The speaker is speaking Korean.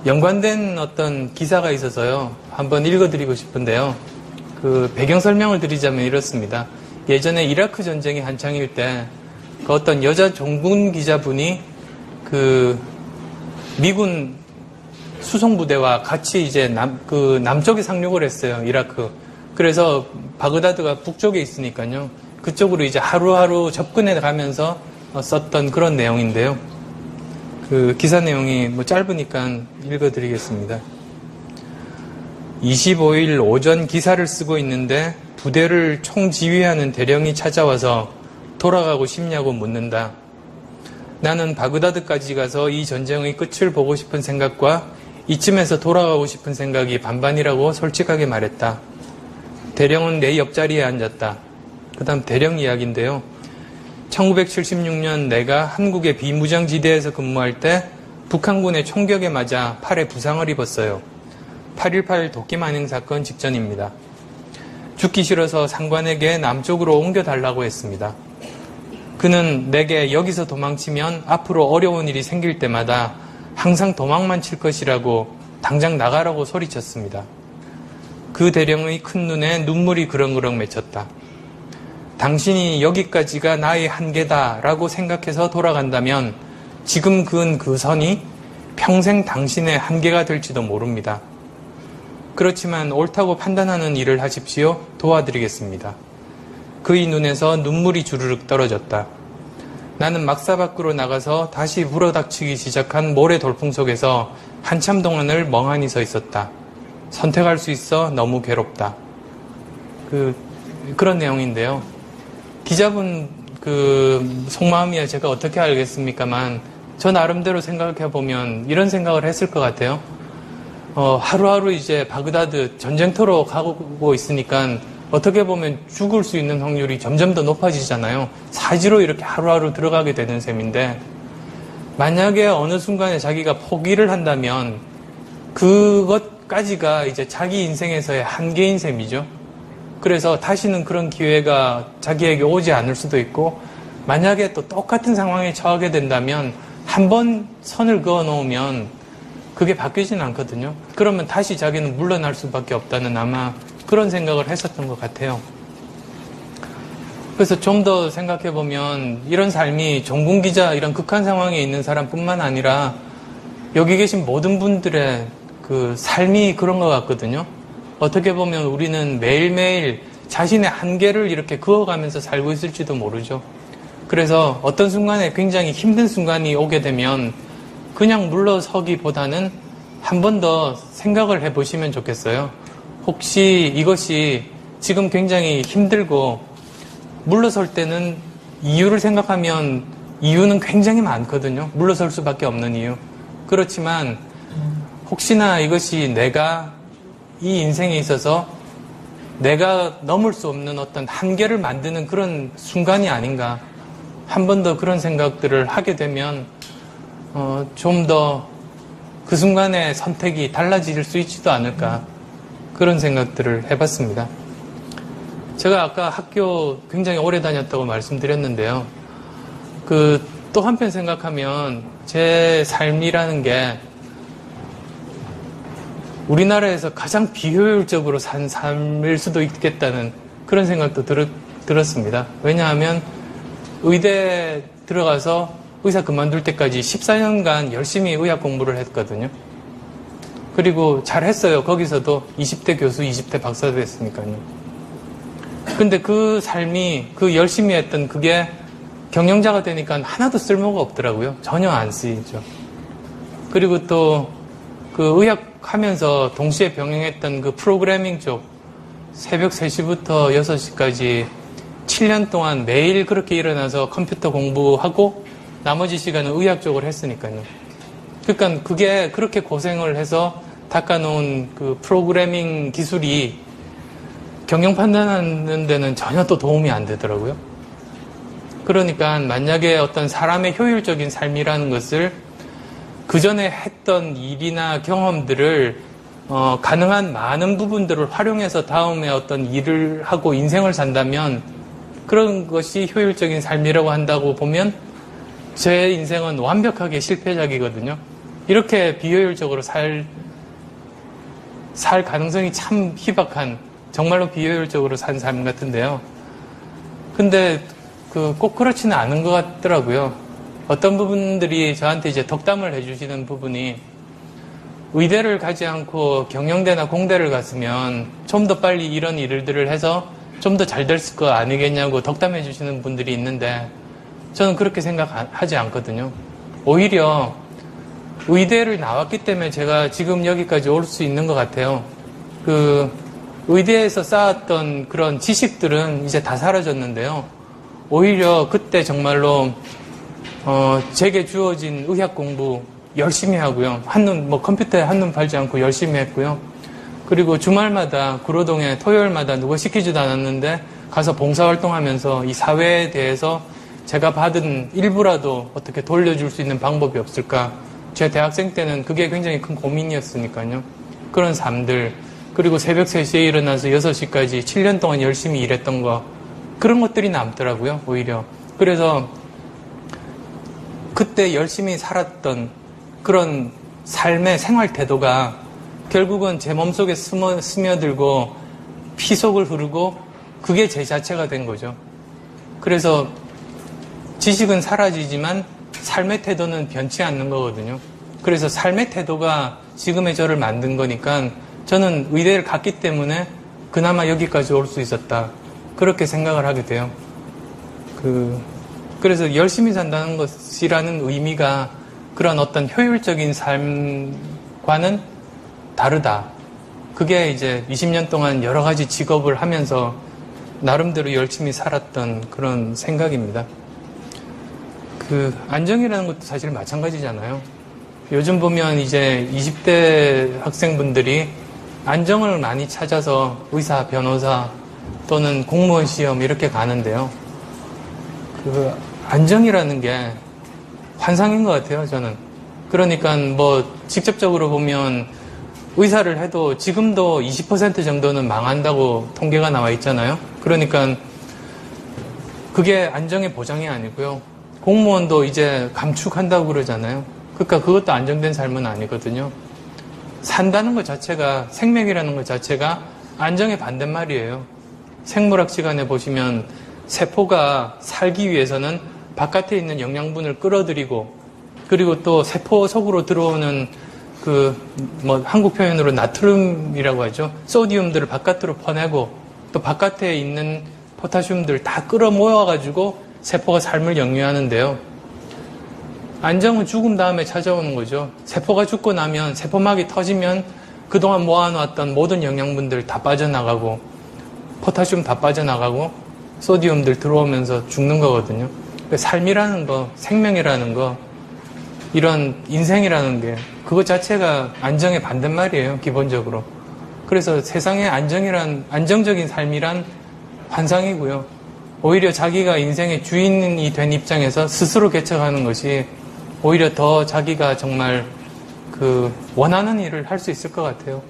연관된 어떤 기사가 있어서요. 한번 읽어드리고 싶은데요. 그 배경 설명을 드리자면 이렇습니다. 예전에 이라크 전쟁이 한창일 때 그 어떤 여자 종군 기자분이 그 미군 수송부대와 같이 이제 남쪽에 상륙을 했어요. 이라크. 그래서 바그다드가 북쪽에 있으니까요. 그쪽으로 이제 하루하루 접근해 가면서 썼던 그런 내용인데요. 그 기사 내용이 뭐 짧으니까 읽어드리겠습니다. 25일 오전 기사를 쓰고 있는데 부대를 총지휘하는 대령이 찾아와서 돌아가고 싶냐고 묻는다. 나는 바그다드까지 가서 이 전쟁의 끝을 보고 싶은 생각과 이쯤에서 돌아가고 싶은 생각이 반반이라고 솔직하게 말했다. 대령은 내 옆자리에 앉았다. 그 다음 대령 이야기인데요. 1976년 내가 한국의 비무장지대에서 근무할 때 북한군의 총격에 맞아 팔에 부상을 입었어요. 8.18 도끼만행 사건 직전입니다. 죽기 싫어서 상관에게 남쪽으로 옮겨달라고 했습니다. 그는 내게 여기서 도망치면 앞으로 어려운 일이 생길 때마다 항상 도망만 칠 것이라고 당장 나가라고 소리쳤습니다. 그 대령의 큰 눈에 눈물이 그렁그렁 맺혔다. 당신이 여기까지가 나의 한계다라고 생각해서 돌아간다면 지금 그은 그 선이 평생 당신의 한계가 될지도 모릅니다. 그렇지만 옳다고 판단하는 일을 하십시오. 도와드리겠습니다. 그의 눈에서 눈물이 주르륵 떨어졌다. 나는 막사 밖으로 나가서 다시 불어닥치기 시작한 모래 돌풍 속에서 한참 동안을 멍하니 서 있었다. 선택할 수 있어 너무 괴롭다. 그런 내용인데요. 기자분 속마음이야 제가 어떻게 알겠습니까만 저 나름대로 생각해보면 이런 생각을 했을 것 같아요. 하루하루 이제 바그다드 전쟁터로 가고 있으니까 어떻게 보면 죽을 수 있는 확률이 점점 더 높아지잖아요. 사지로 이렇게 하루하루 들어가게 되는 셈인데 만약에 어느 순간에 자기가 포기를 한다면 그것까지가 이제 자기 인생에서의 한계인 셈이죠. 그래서 다시는 그런 기회가 자기에게 오지 않을 수도 있고 만약에 또 똑같은 상황에 처하게 된다면 한 번 선을 그어 놓으면 그게 바뀌지는 않거든요. 그러면 다시 자기는 물러날 수밖에 없다는 아마 그런 생각을 했었던 것 같아요. 그래서 좀 더 생각해보면 이런 삶이 종군기자 이런 극한 상황에 있는 사람뿐만 아니라 여기 계신 모든 분들의 그 삶이 그런 것 같거든요. 어떻게 보면 우리는 매일매일 자신의 한계를 이렇게 그어가면서 살고 있을지도 모르죠. 그래서 어떤 순간에 굉장히 힘든 순간이 오게 되면 그냥 물러서기보다는 한 번 더 생각을 해보시면 좋겠어요. 혹시 이것이 지금 굉장히 힘들고 물러설 때는 이유를 생각하면 이유는 굉장히 많거든요. 물러설 수밖에 없는 이유. 그렇지만 혹시나 이것이 내가 이 인생에 있어서 내가 넘을 수 없는 어떤 한계를 만드는 그런 순간이 아닌가. 한 번 더 그런 생각들을 하게 되면 좀 더 그 순간의 선택이 달라질 수 있지도 않을까. 그런 생각들을 해봤습니다. 제가 아까 학교 굉장히 오래 다녔다고 말씀드렸는데요. 또 한편 생각하면 제 삶이라는 게 우리나라에서 가장 비효율적으로 산 삶일 수도 있겠다는 그런 생각도 들었습니다. 왜냐하면 의대 들어가서 의사 그만둘 때까지 14년간 열심히 의학 공부를 했거든요. 그리고 잘했어요. 거기서도 20대 교수, 20대 박사도 했으니까요. 근데 그 삶이, 그 열심히 했던 그게 경영자가 되니까 하나도 쓸모가 없더라고요. 전혀 안 쓰이죠. 그리고 또 그 의학 하면서 동시에 병행했던 그 프로그래밍 쪽, 새벽 3시부터 6시까지 7년 동안 매일 그렇게 일어나서 컴퓨터 공부하고 나머지 시간은 의학 쪽을 했으니까요. 그러니까 그게 그렇게 고생을 해서 닦아놓은 그 프로그래밍 기술이 경영 판단하는 데는 전혀 또 도움이 안 되더라고요. 그러니까 만약에 어떤 사람의 효율적인 삶이라는 것을 그 전에 했던 일이나 경험들을 가능한 많은 부분들을 활용해서 다음에 어떤 일을 하고 인생을 산다면 그런 것이 효율적인 삶이라고 한다고 보면 제 인생은 완벽하게 실패작이거든요. 이렇게 비효율적으로 살 가능성이 참 희박한, 정말로 비효율적으로 산 삶 같은데요. 근데 꼭 그렇지는 않은 것 같더라고요. 어떤 부분들이 저한테 이제 덕담을 해주시는 부분이, 의대를 가지 않고 경영대나 공대를 갔으면 좀 더 빨리 이런 일들을 해서 좀 더 잘 됐을 거 아니겠냐고 덕담해 주시는 분들이 있는데, 저는 그렇게 생각하지 않거든요. 오히려 의대를 나왔기 때문에 제가 지금 여기까지 올 수 있는 것 같아요. 의대에서 쌓았던 그런 지식들은 이제 다 사라졌는데요. 오히려 그때 정말로 제게 주어진 의학 공부 열심히 하고요. 컴퓨터에 한눈 팔지 않고 열심히 했고요. 그리고 주말마다 구로동에 토요일마다 누가 시키지도 않았는데 가서 봉사활동하면서 이 사회에 대해서 제가 받은 일부라도 어떻게 돌려줄 수 있는 방법이 없을까. 제 대학생 때는 그게 굉장히 큰 고민이었으니까요. 그런 삶들, 그리고 새벽 3시에 일어나서 6시까지 7년 동안 열심히 일했던 거, 그런 것들이 남더라고요, 오히려. 그래서 그때 열심히 살았던 그런 삶의 생활 태도가 결국은 제 몸속에 스며들고 피속을 흐르고 그게 제 자체가 된 거죠. 그래서 지식은 사라지지만 삶의 태도는 변치 않는 거거든요. 그래서 삶의 태도가 지금의 저를 만든 거니까 저는 의대를 갔기 때문에 그나마 여기까지 올 수 있었다. 그렇게 생각을 하게 돼요. 그래서 열심히 산다는 것이라는 의미가 그런 어떤 효율적인 삶과는 다르다. 그게 이제 20년 동안 여러 가지 직업을 하면서 나름대로 열심히 살았던 그런 생각입니다. 안정이라는 것도 사실 마찬가지잖아요. 요즘 보면 이제 20대 학생분들이 안정을 많이 찾아서 의사, 변호사 또는 공무원 시험 이렇게 가는데요. 안정이라는 게 환상인 것 같아요, 저는. 그러니까 직접적으로 보면 의사를 해도 지금도 20% 정도는 망한다고 통계가 나와 있잖아요. 그러니까 그게 안정의 보장이 아니고요. 공무원도 이제 감축한다고 그러잖아요. 그러니까 그것도 안정된 삶은 아니거든요. 산다는 것 자체가, 생명이라는 것 자체가 안정의 반대말이에요. 생물학 시간에 보시면 세포가 살기 위해서는 바깥에 있는 영양분을 끌어들이고, 그리고 또 세포 속으로 들어오는 한국 표현으로 나트륨이라고 하죠. 소디움들을 바깥으로 퍼내고, 또 바깥에 있는 포타슘들 다 끌어 모아가지고 세포가 삶을 영위하는데요. 안정은 죽음 다음에 찾아오는 거죠. 세포가 죽고 나면, 세포막이 터지면 그동안 모아놓았던 모든 영양분들 다 빠져나가고, 포타슘 다 빠져나가고, 소디움들 들어오면서 죽는 거거든요. 삶이라는 거, 생명이라는 거, 이런 인생이라는 게 그것 자체가 안정의 반대말이에요, 기본적으로. 그래서 세상의 안정적인 삶이란 환상이고요. 오히려 자기가 인생의 주인이 된 입장에서 스스로 개척하는 것이 오히려 더 자기가 정말 원하는 일을 할 수 있을 것 같아요.